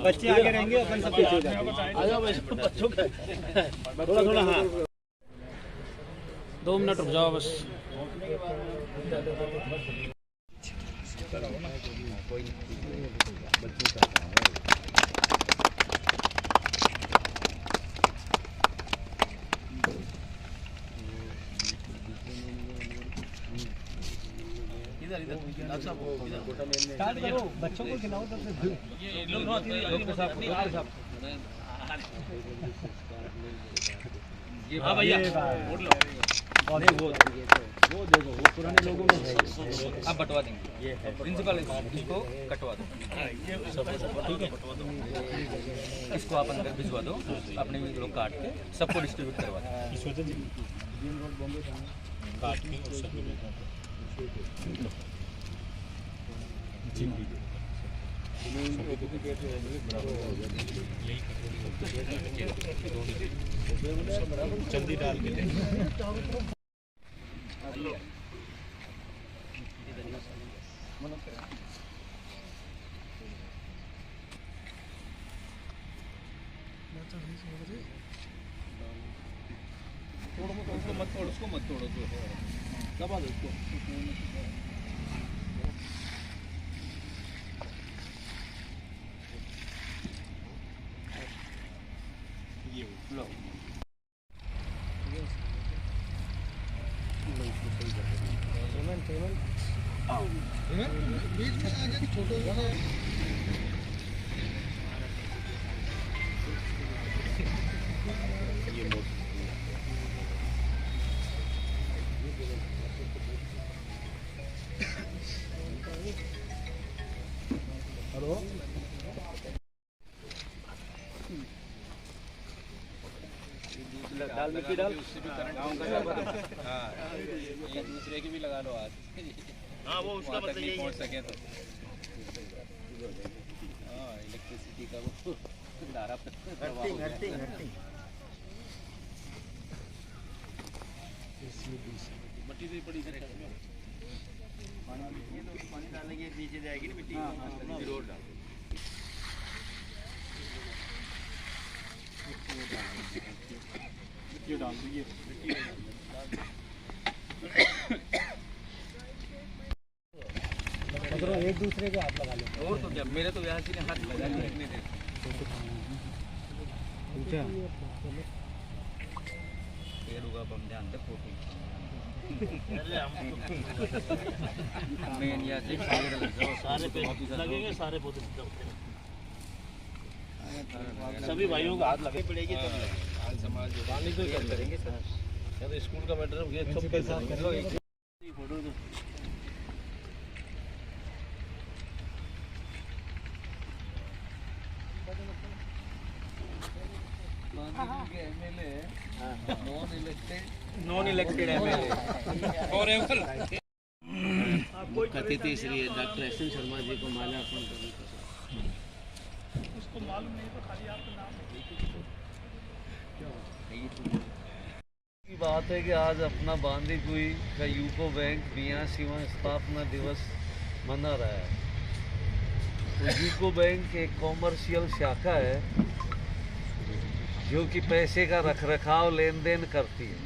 बच्चे आगे रहेंगे, अपन सब पीछे हो जाएंगे। आ जाओ बच्चों का थोड़ा थोड़ा। हाँ 2 मिनट रुक जाओ बस। स्टार्ट करो, बच्चों को खिलाओ तब से। हाँ भैया वो देखो, वो पुराने लोगों में है। आप बटवा देंगे, ये प्रिंसिपल इसको कटवा दो, इसको आप अंदर भिजवा दो, अपने लोग काट के सबको डिस्ट्रीब्यूट करवा दो। काट के और सब जल्दी डाल के उसको मत तोड़ो, दबा दो उसको। ये लो बीच में आगे छोटे हेलो दाल मिट्टी डाल, उससे भी करंट। हाँ एक दूसरे की भी लगा लो आज। हाँ वो उसका मतलब यही पहुंच सके तो। हाँ इलेक्ट्रिसिटी का वो धारा घटती मट्टी भी पड़ी है। पानी डालने के नीचे जाएगी ना मिट्टी, रोड डाल ये डाल दीजिए। एक दूसरे के हाथ लगा लो। और तो क्या, मेरे तो यहाँ से हाथ लगा लिया इतने देर। पेड़ उगा हम ध्यान दे फोटो मेन यहाँ से सारे पेड़ लगेंगे, सारे पौधे सभी भाइयों का हाथ लगे पड़ेगी तब समाज पानी तो क्या करेंगे सर, स्कूल का मैटर है, सब के साथ फोटो नॉन इलेक्टेड एमएलए अतिथि Shri doctor S N Sharma ji को माल्यार्पण करने उसको मालूम नहीं तो खाली आपका नाम की बात है कि आज अपना बांदीकुई का यूको बैंक 82वां स्थापना दिवस मना रहा है। तो यूको बैंक एक कॉमर्शियल शाखा है जो कि पैसे का रखरखाव लेन देन करती है,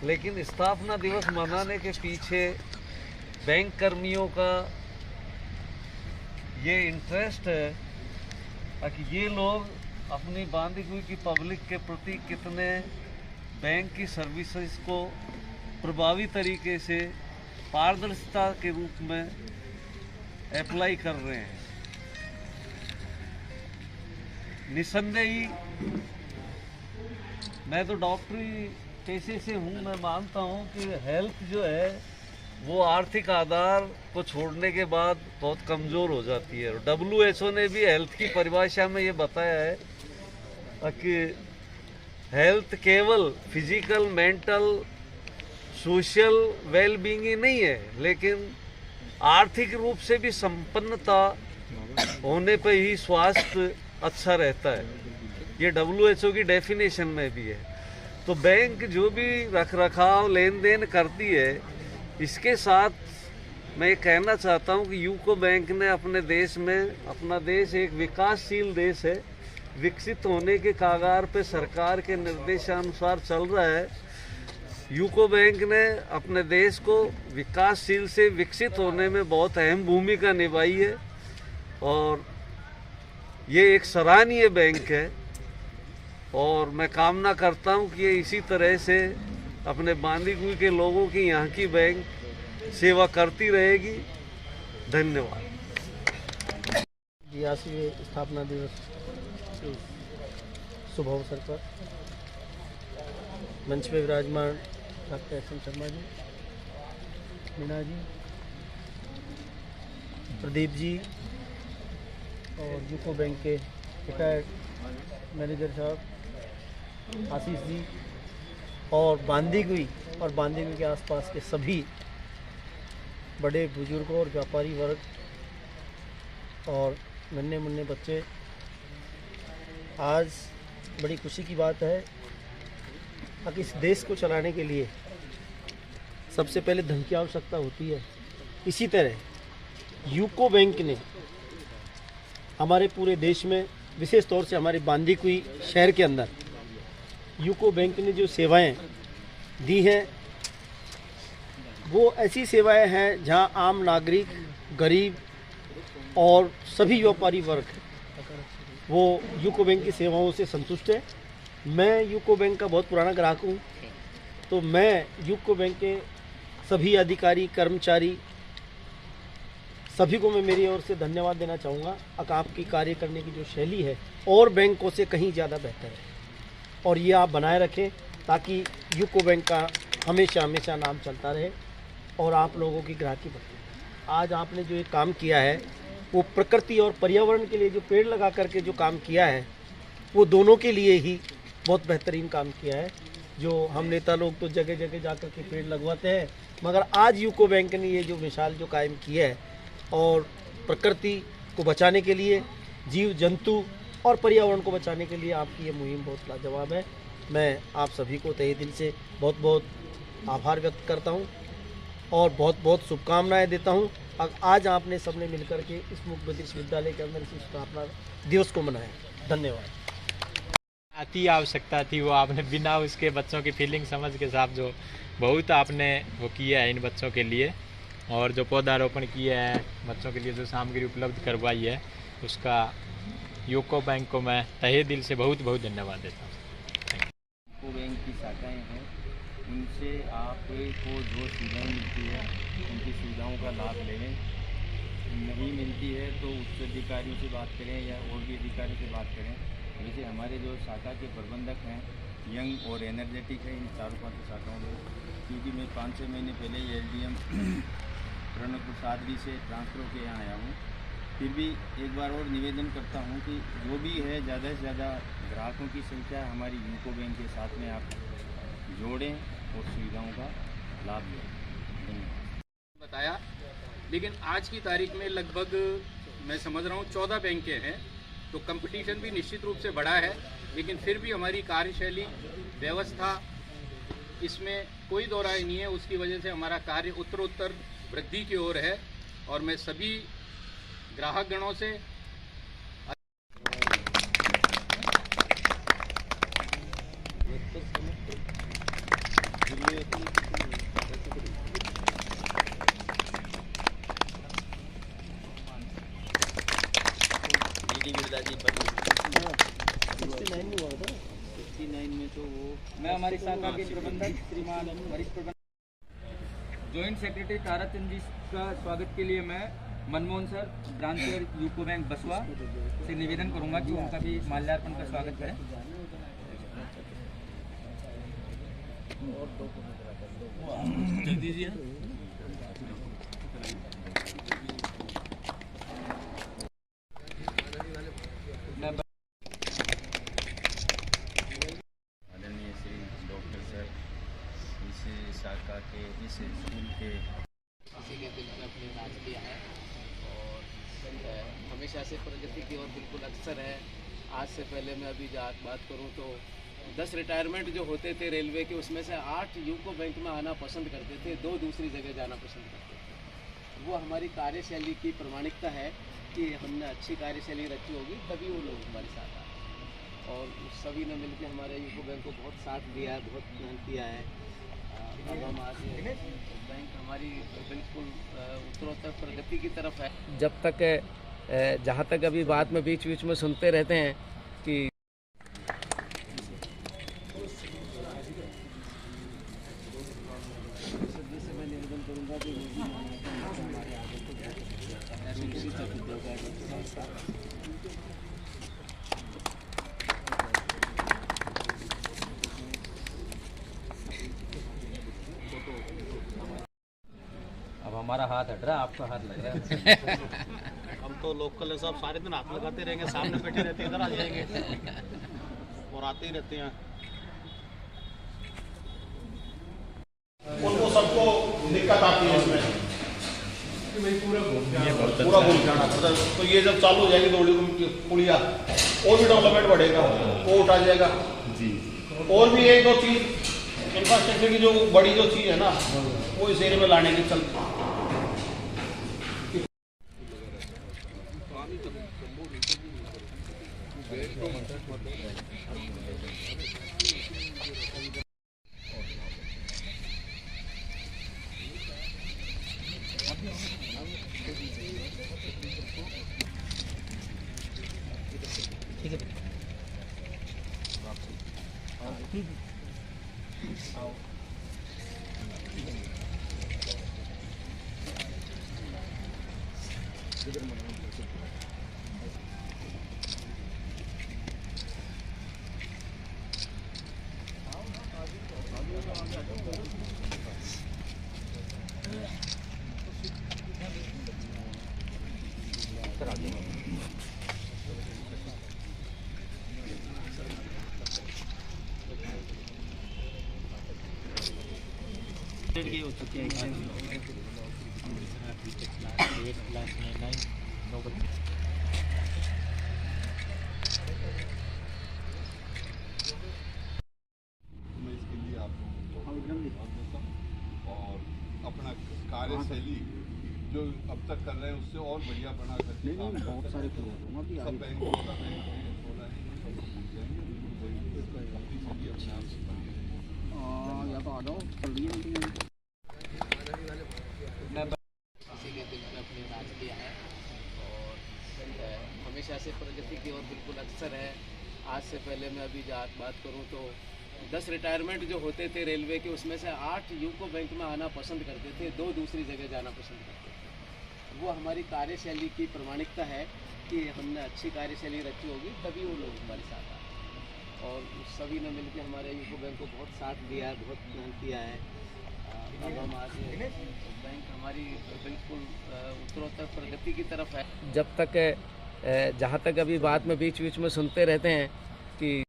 लेकिन स्थापना दिवस मनाने के पीछे बैंक कर्मियों का ये इंटरेस्ट है ताकि ये लोग अपनी बांदीकुई की पब्लिक के प्रति कितने बैंक की सर्विसेज को प्रभावी तरीके से पारदर्शिता के रूप में अप्लाई कर रहे हैं। निसंदेही मैं तो डॉक्टरी पेशे से हूँ, मैं मानता हूँ कि हेल्थ जो है वो आर्थिक आधार को छोड़ने के बाद बहुत कमज़ोर हो जाती है। WHO ने भी हेल्थ की परिभाषा में ये बताया है कि हेल्थ केवल फिजिकल, मेंटल, सोशल वेलबींग ही नहीं है, लेकिन आर्थिक रूप से भी संपन्नता होने पर ही स्वास्थ्य अच्छा रहता है। ये WHO की डेफिनेशन में भी है। तो बैंक जो भी रखरखाव लेन देन करती है, इसके साथ मैं ये कहना चाहता हूँ कि यूको बैंक ने अपने देश में, अपना देश एक विकासशील देश है, विकसित होने के कागार पे सरकार के निर्देशानुसार चल रहा है। यूको बैंक ने अपने देश को विकासशील से विकसित होने में बहुत अहम भूमिका निभाई है और ये एक सराहनीय बैंक है और मैं कामना करता हूँ कि ये इसी तरह से अपने बांदीकुई के लोगों की यहाँ की बैंक सेवा करती रहेगी। धन्यवाद। 82वें स्थापना दिवस के शुभ अवसर पर मंच पे विराजमान डॉक्टर एस.एन. शर्मा जी, मीना जी, प्रदीप जी और यूको बैंक के रिटायर्ड मैनेजर साहब आशीष जी और बांदीकुई के आसपास के सभी बड़े बुजुर्गों और व्यापारी वर्ग और नन्हे मुन्ने बच्चे, आज बड़ी खुशी की बात है कि इस देश को चलाने के लिए सबसे पहले धन की आवश्यकता होती है। इसी तरह यूको बैंक ने हमारे पूरे देश में, विशेष तौर से हमारे बांदीकुई शहर के अंदर यूको बैंक ने जो सेवाएं दी हैं वो ऐसी सेवाएं हैं जहां आम नागरिक, गरीब और सभी व्यापारी वर्ग वो यूको बैंक की सेवाओं से संतुष्ट है। मैं यूको बैंक का बहुत पुराना ग्राहक हूँ, तो मैं यूको बैंक के सभी अधिकारी, कर्मचारी, सभी को मैं मेरी ओर से धन्यवाद देना चाहूँगा। आपकी कार्य करने की जो शैली है और बैंकों से कहीं ज़्यादा बेहतर है और ये आप बनाए रखें ताकि यूको बैंक का हमेशा हमेशा नाम चलता रहे और आप लोगों की ग्राहकी बढ़े। आज आपने जो ये काम किया है वो प्रकृति और पर्यावरण के लिए जो पेड़ लगा करके जो काम किया है वो दोनों के लिए ही बहुत बेहतरीन काम किया है। जो हम नेता लोग तो जगह जगह जाकर के पेड़ लगवाते हैं, मगर आज यूको बैंक ने ये जो मिसाल जो कायम की है और प्रकृति को बचाने के लिए, जीव जंतु और पर्यावरण को बचाने के लिए आपकी ये मुहिम बहुत लाजवाब है। मैं आप सभी को तहे दिल से बहुत बहुत आभार व्यक्त करता हूँ और बहुत बहुत शुभकामनाएं देता हूँ। आज आपने सबने मिलकर के इस मुख बधिर विश्वविद्यालय के अंदर इस स्थापना दिवस को मनाया। धन्यवाद। अति आवश्यकता थी वो आपने बिना उसके बच्चों की फीलिंग समझ के साथ जो बहुत आपने वो किया है इन बच्चों के लिए और जो पौधारोपण किया है, बच्चों के लिए जो सामग्री उपलब्ध करवाई है, उसका यूको बैंक को मैं तहे दिल से बहुत बहुत धन्यवाद देता हूँ। यूको बैंक की शाखाएँ हैं, उनसे आपको जो सुविधाएँ मिलती है उनकी सुविधाओं का लाभ लें। नहीं मिलती है तो उच्च अधिकारियों से बात करें या और भी अधिकारी से बात करें। जैसे हमारे जो शाखा के प्रबंधक हैं, यंग और एनर्जेटिक है, इन 4-5 शाखाओं में, क्योंकि मैं 5-6 महीने पहले ही एलडीएम प्रणव प्रसाद जी से ट्रांसफ़र होकर यहाँ आया हूँ। फिर भी एक बार और निवेदन करता हूँ कि जो भी है ज़्यादा से ज़्यादा ग्राहकों की संख्या हमारी यूको बैंक के साथ में आप जोड़ें और सुविधाओं का लाभ लें। धन्यवाद। बताया, लेकिन आज की तारीख में लगभग मैं समझ रहा हूँ 14 बैंकें हैं, तो कंपटीशन भी निश्चित रूप से बढ़ा है, लेकिन फिर भी हमारी कार्यशैली, व्यवस्था, इसमें कोई दो राय नहीं है। उसकी वजह से हमारा कार्य उत्तरोत्तर वृद्धि की ओर है और मैं सभी ग्राहक गणों से मैं हमारी शाखा के प्रबंधक श्रीमान वरिष्ठ प्रबंधक जॉइंट सेक्रेटरी ताराचंद जी का स्वागत के लिए मैं Manmohan sir, branch UCO bank बसवा से निवेदन करूंगा कि उनका भी माल्यार्पण का स्वागत करें। आदरणीय श्री डॉक्टर सर, इस शाखा के, इस स्कूल के किसी के दिल में अपने राज किया है और हमेशा से प्रगति की ओर बिल्कुल अक्सर है। आज से पहले मैं अभी बात करूं तो 10 रिटायरमेंट जो होते थे रेलवे के, उसमें से 8 यूको बैंक में आना पसंद करते थे, 2 दूसरी जगह जाना पसंद करते थे। वो हमारी कार्यशैली की प्रामाणिकता है कि हमने अच्छी कार्यशैली रखी होगी तभी वो लोग हमारे साथ आए और सभी ने मिलकर हमारे यूको बैंक को बहुत साथ दिया है, बहुत मेहनत किया है। अब हम आज बैंक हमारी बिल्कुल उत्तरोत्तर प्रगति की तरफ है। जब तक जहाँ तक अभी बाद में बीच बीच में सुनते रहते हैं कि मैं निवेदन करूँगा कि हमारे आगे को अब हमारा हाथ हट रहा है, आपका हाथ लग रहा है। हम तो लोकल है, सब सारे दिन हाथ लगाते रहेंगे, सामने बैठे रहते हैं, इधर आ जाएंगे और आते ही रहते हैं। उनको सबको दिक्कत आती है इसमें पूरा घूम जाना पड़ता है। तो ये जब चालू हो जाएगी दौड़ी पुलिया और भी डेवलपमेंट बढ़ेगा, वो उठा जाएगा जी। और भी एक दो चीज इंफ्रास्ट्रक्चर की जो बड़ी जो चीज है ना, वो इस एरिया में लाने की चलती है। हो चुके हैं मैं इसके लिए आप और अपना कार्यशैली जो अब तक कर रहे हैं उससे और बढ़िया बना सकते हैं। बहुत सारे सब बैंक किसी के दिल में अपने राज किया है और हमेशा से प्रगति की ओर बिल्कुल अक्सर है। आज से पहले मैं अभी बात करूं तो 10 रिटायरमेंट जो होते थे रेलवे के, उसमें से 8 यूको बैंक में आना पसंद करते थे, 2 दूसरी जगह जाना पसंद करते थे। वो हमारी कार्यशैली की प्रामाणिकता है कि हमने अच्छी कार्यशैली रखी होगी तभी वो लोग हमारे साथ आए और सभी ने मिलकर हमारे यूको बैंक को बहुत साथ दिया है, बहुत मेहनत किया है। अब हम आज बैंक हमारी बिल्कुल उत्तरोत्तर प्रगति की तरफ है। जब तक जहाँ तक अभी बाद में बीच बीच में सुनते रहते हैं कि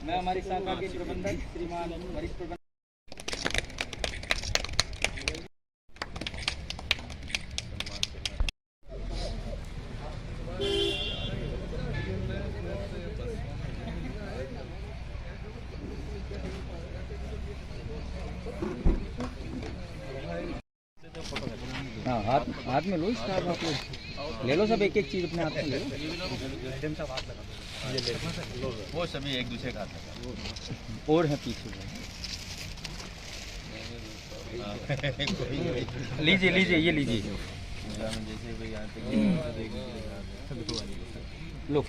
मैं हमारी शाखा के प्रबंधक श्रीमान वरिष्ठ प्रबंधक हाँ, हाथ में लो इसका, आप ले लो सब एक एक चीज अपने हाथ में ले लो। वो सभी एक दूसरे का हाथ लगा और है पीछे लीजिए लीजिए ये लीजिए लो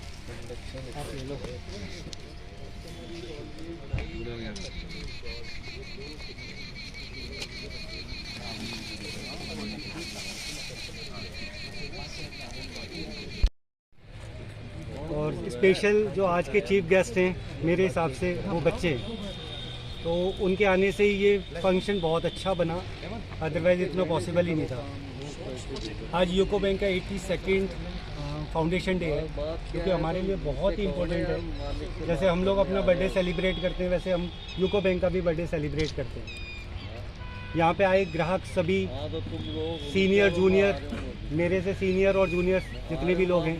और स्पेशल जो आज के चीफ गेस्ट हैं मेरे हिसाब से वो बच्चे हैं, तो उनके आने से ही ये फंक्शन बहुत अच्छा बना, अदरवाइज़ इतना पॉसिबल ही नहीं था। आज यूको बैंक का 82nd फाउंडेशन डे है, क्योंकि हमारे लिए बहुत ही इम्पोर्टेंट है। जैसे हम लोग अपना बर्थडे सेलिब्रेट करते हैं, वैसे हम यूको बैंक का भी बर्थडे सेलिब्रेट करते हैं। यहाँ पे आए ग्राहक सभी, सीनियर जूनियर, मेरे से सीनियर और जूनियर जितने भी लोग हैं,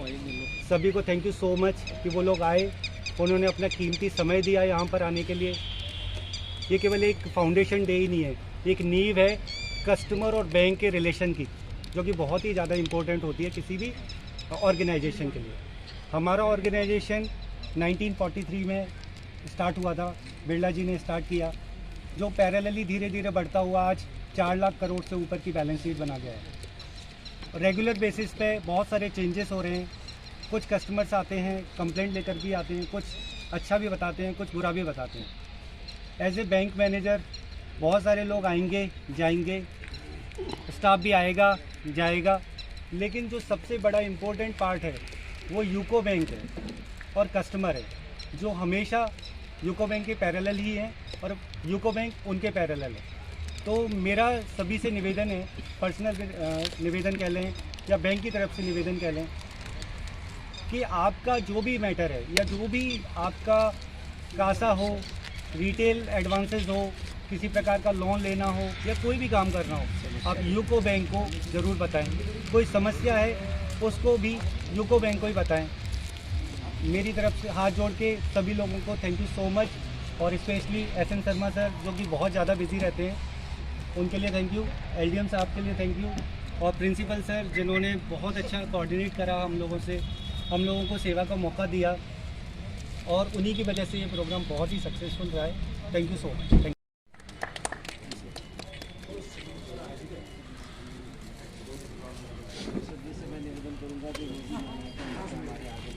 सभी को थैंक यू सो मच कि वो लोग आए, उन्होंने अपना कीमती समय दिया यहाँ पर आने के लिए। ये केवल एक फाउंडेशन डे ही नहीं है, एक नींव है कस्टमर और बैंक के रिलेशन की, जो कि बहुत ही ज़्यादा इम्पोर्टेंट होती है किसी भी ऑर्गेनाइजेशन के लिए। हमारा ऑर्गेनाइजेशन 1943 में स्टार्ट हुआ था, बिरला जी ने स्टार्ट किया, जो पैरेलली धीरे धीरे बढ़ता हुआ आज 4 लाख करोड़ से ऊपर की बैलेंस शीट बना गया है। रेगुलर बेसिस पे बहुत सारे चेंजेस हो रहे हैं। कुछ कस्टमर्स आते हैं, कंप्लेंट लेकर भी आते हैं, कुछ अच्छा भी बताते हैं, कुछ बुरा भी बताते हैं। एज ए बैंक मैनेजर बहुत सारे लोग आएंगे जाएंगे, स्टाफ भी आएगा जाएगा, लेकिन जो सबसे बड़ा इम्पोर्टेंट पार्ट है वो यूको बैंक है और कस्टमर है, जो हमेशा यूको बैंक के पैरेलल ही है और यूको बैंक उनके पैरेलल है। तो मेरा सभी से निवेदन है, पर्सनल निवेदन कह लें या बैंक की तरफ से निवेदन कह लें, कि आपका जो भी मैटर है या जो भी आपका कासा हो, रिटेल एडवांसेस हो, किसी प्रकार का लोन लेना हो या कोई भी काम करना हो, आप यूको बैंक को ज़रूर बताएं। कोई समस्या है उसको भी यूको बैंक को ही बताएं। मेरी तरफ से हाथ जोड़ के सभी लोगों को थैंक यू सो मच, और स्पेशली एसएन शर्मा सर जो कि बहुत ज़्यादा बिजी रहते हैं, उनके लिए थैंक यू। एलडीएम साहब के लिए थैंक यू, और प्रिंसिपल सर जिन्होंने बहुत अच्छा कोऑर्डिनेट करा हम लोगों को सेवा का मौका दिया, और उन्हीं की वजह से ये प्रोग्राम बहुत ही सक्सेसफुल रहा है। Thank you so much. मैं निवेदन करूँगा कि हमारे आगे